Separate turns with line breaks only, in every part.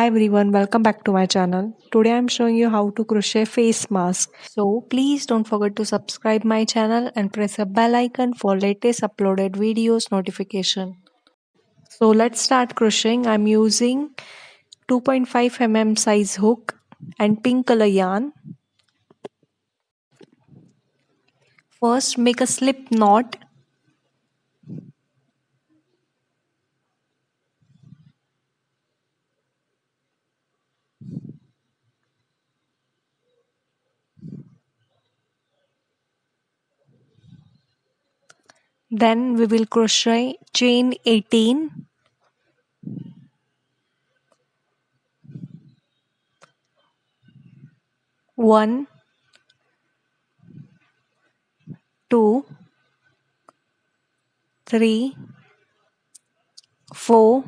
Hi everyone, welcome back to my channel. Today I'm showing you how to crochet face mask. So please don't forget to subscribe my channel and press the bell icon for latest uploaded videos notification. So let's start crocheting. I'm using 2.5 mm size hook and pink color yarn. First make a slip knot. Then we will crochet chain 18. 1, 2, 3, 4,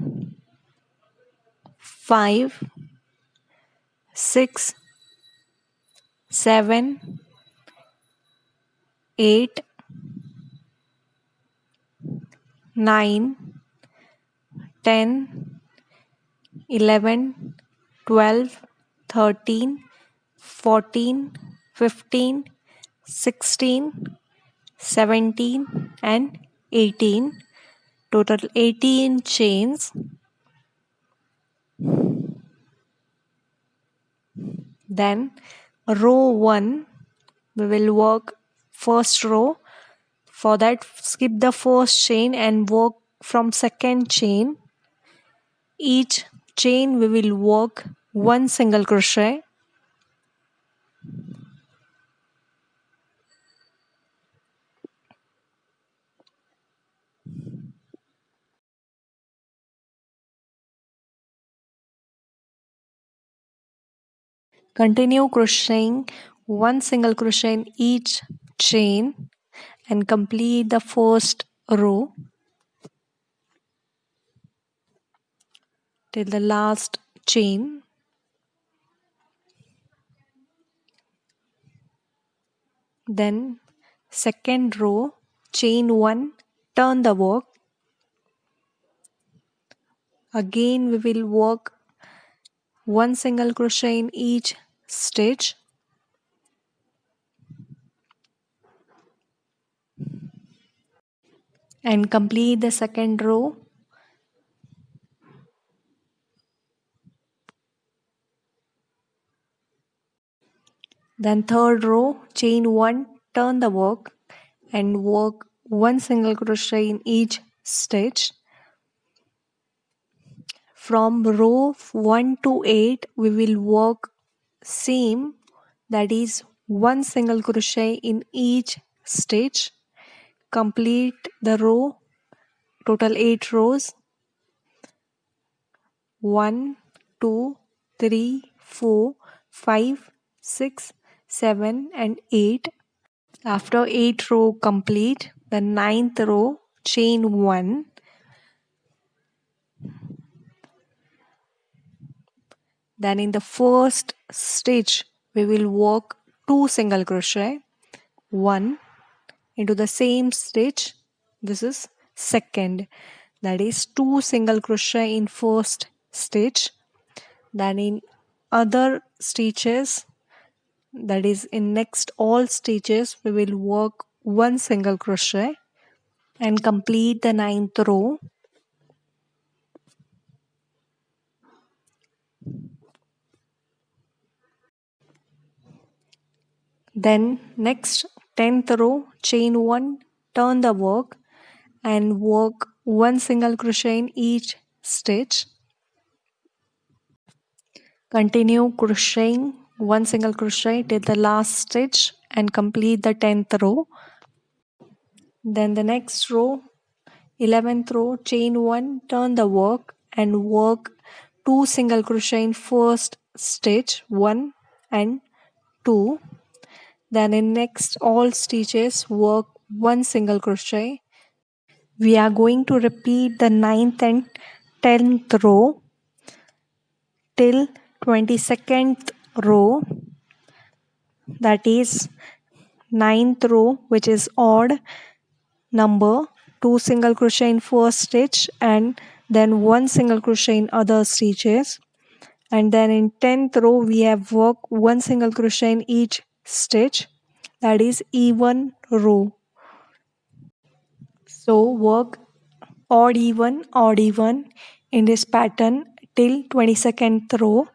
5, 6, 7, 8, 9, 10, 11, 12, 13, 14, 15, 16, 17 and 18. Total 18 chains. Then row 1 we will work first row. For that skip the first chain and work from second chain. Each chain we will work one single crochet. Continue crocheting one single crochet in each chain and complete the first row till the last chain. Then second row, chain 1, turn the work. Again we will work one single crochet in each stitch. And complete the second row. Then third row, chain 1, turn the work and work one single crochet in each stitch. From row 1 to 8 we will work same, that is one single crochet in each stitch. Complete the row, total 8 rows. 1, 2, 3, 4, 5, 6, 7 and 8. After 8 row complete, the 9th row, chain 1. Then in the first stitch we will work 2 single crochet, 1 into the same stitch. This is second, that is 2 single crochet in first stitch. Then in other stitches, that is in next all stitches, we will work 1 single crochet and complete the 9th row. Then next 10th row, chain 1, turn the work and work 1 single crochet in each stitch. Continue crocheting 1 single crochet till the last stitch and complete the 10th row. Then the next row, 11th row, chain 1, turn the work and work 2 single crochet in first stitch, 1 and 2. Then in next all stitches work 1 single crochet. We are going to repeat the 9th and 10th row till 22nd row, that is 9th row, which is odd number, 2 single crochet in first stitch and then 1 single crochet in other stitches. and then in 10th row we have work one single crochet in each stitch, that is even row. So work odd even in this pattern till 22nd row.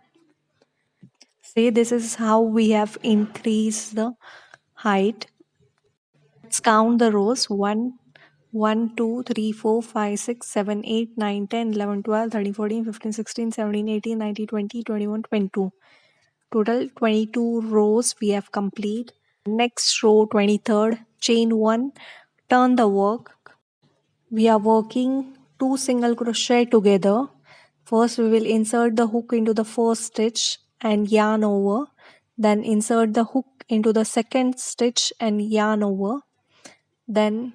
See, this is how we have increased the height. Let's count the rows. 1, 2, 3, 4, 5, 6, 7, 8, 9, 10, 11, 12, 13, 14, 15, 16, 17, 18, 19, 20, 21, 22. Total 22 rows we have complete. Next row 23rd, chain 1, turn the work. We are working 2 single crochet together. First we will insert the hook into the first stitch and yarn over. Then insert the hook into the second stitch and yarn over. Then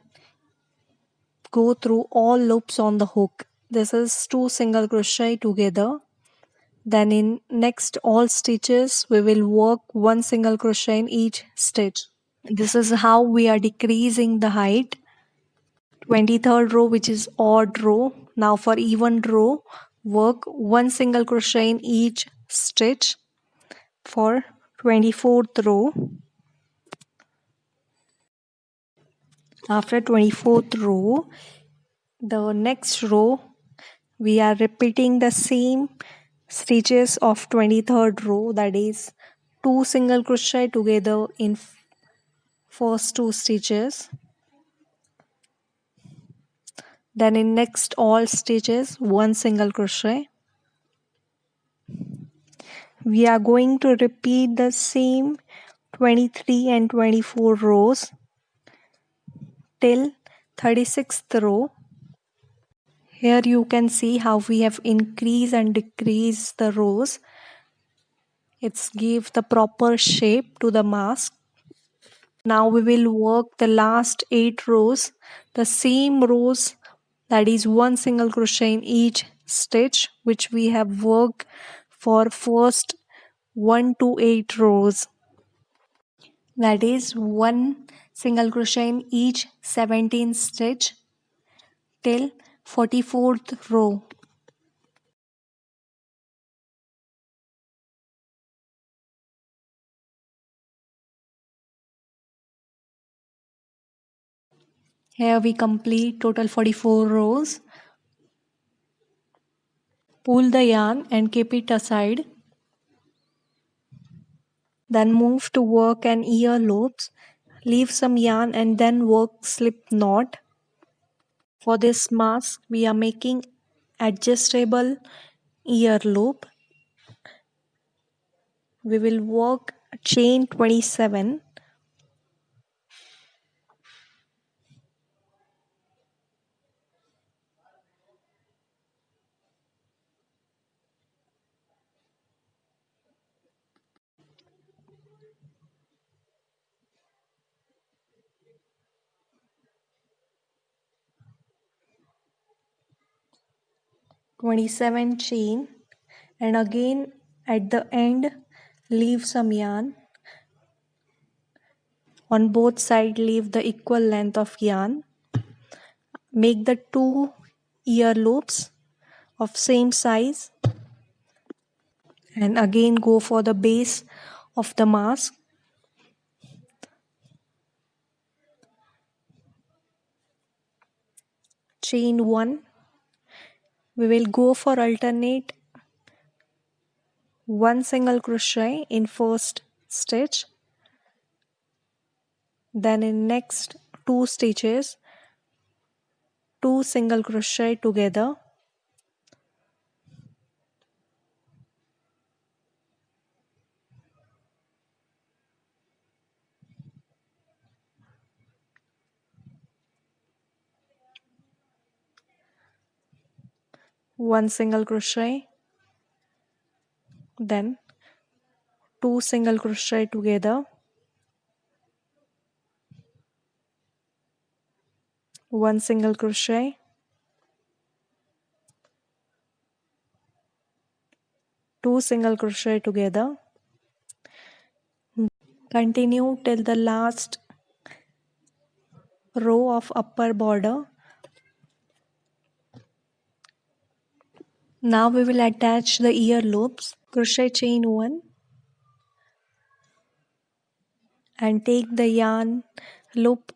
go through all loops on the hook. This is 2 single crochet together. Then in next all stitches we will work 1 single crochet in each stitch. This is how we are decreasing the height. 23rd row, which is odd row. Now for even row, work 1 single crochet in each stitch. For 24th row, after 24th row, the next row we are repeating the same stitches of 23rd row, that is 2 single crochet together in first 2 stitches. Then in next all stitches 1 single crochet. We are going to repeat the same 23 and 24 rows till 36th row. Here you can see how we have increased and decreased the rows. It's give the proper shape to the mask. Now we will work the last 8 rows, the same rows, that is 1 single crochet in each stitch, which we have worked for first 1 to 8 rows. That is 1 single crochet in each 17th stitch till 44th row. Here we complete total 44 rows. Pull the yarn and keep it aside. Then move to work an ear loops. Leave some yarn and then work slip knot. For this mask we are making adjustable ear loop. We will work chain 27. Chain, and again at the end leave some yarn. On both sides leave the equal length of yarn. Make the 2 ear loops of same size and again go for the base of the mask. Chain 1. We will go for alternate 1 single crochet in first stitch. Then in next 2 stitches 2 single crochet together. One single crochet, then 2 single crochet together, 1 single crochet, 2 single crochet together. Continue till the last row of upper border. Now we will attach the ear loops. crochet chain 1 and take the yarn loop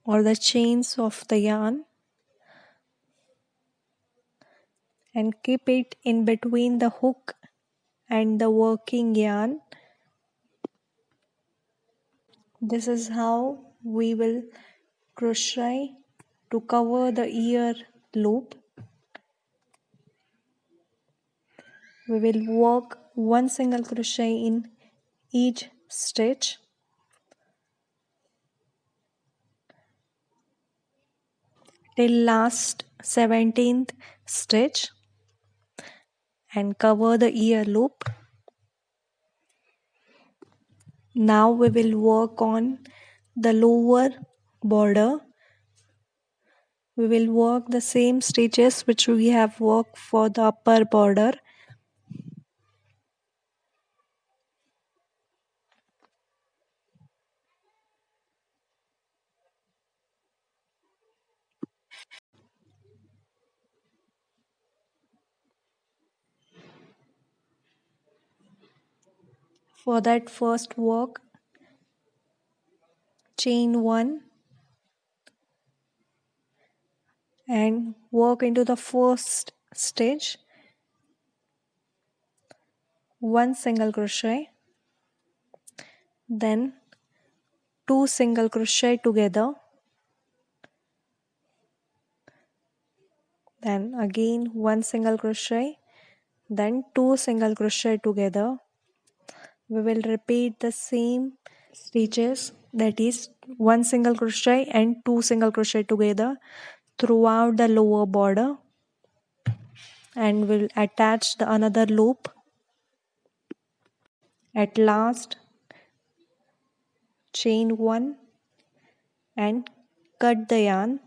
or the chains of the yarn and keep it in between the hook and the working yarn. This is how we will crochet to cover the ear loop. We will work one single crochet in each stitch till last 17th stitch and cover the ear loop. Now we will work on the lower border. We will work the same stitches which we have worked for the upper border. For that first work, chain 1 and work into the first stitch, one single crochet, then 2 single crochet together, then again 1 single crochet, then 2 single crochet together. We will repeat the same stitches, that is 1 single crochet and 2 single crochet together throughout the lower border, and will attach the another loop. At last, chain 1 and cut the yarn.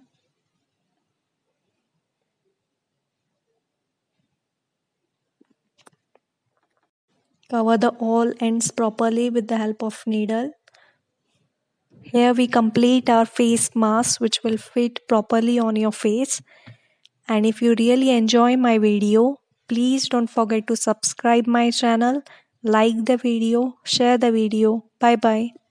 Cover the all ends properly with the help of needle. Here we complete our face mask which will fit properly on your face. And if you really enjoy my video, please don't forget to subscribe my channel, like the video, share the video. Bye bye.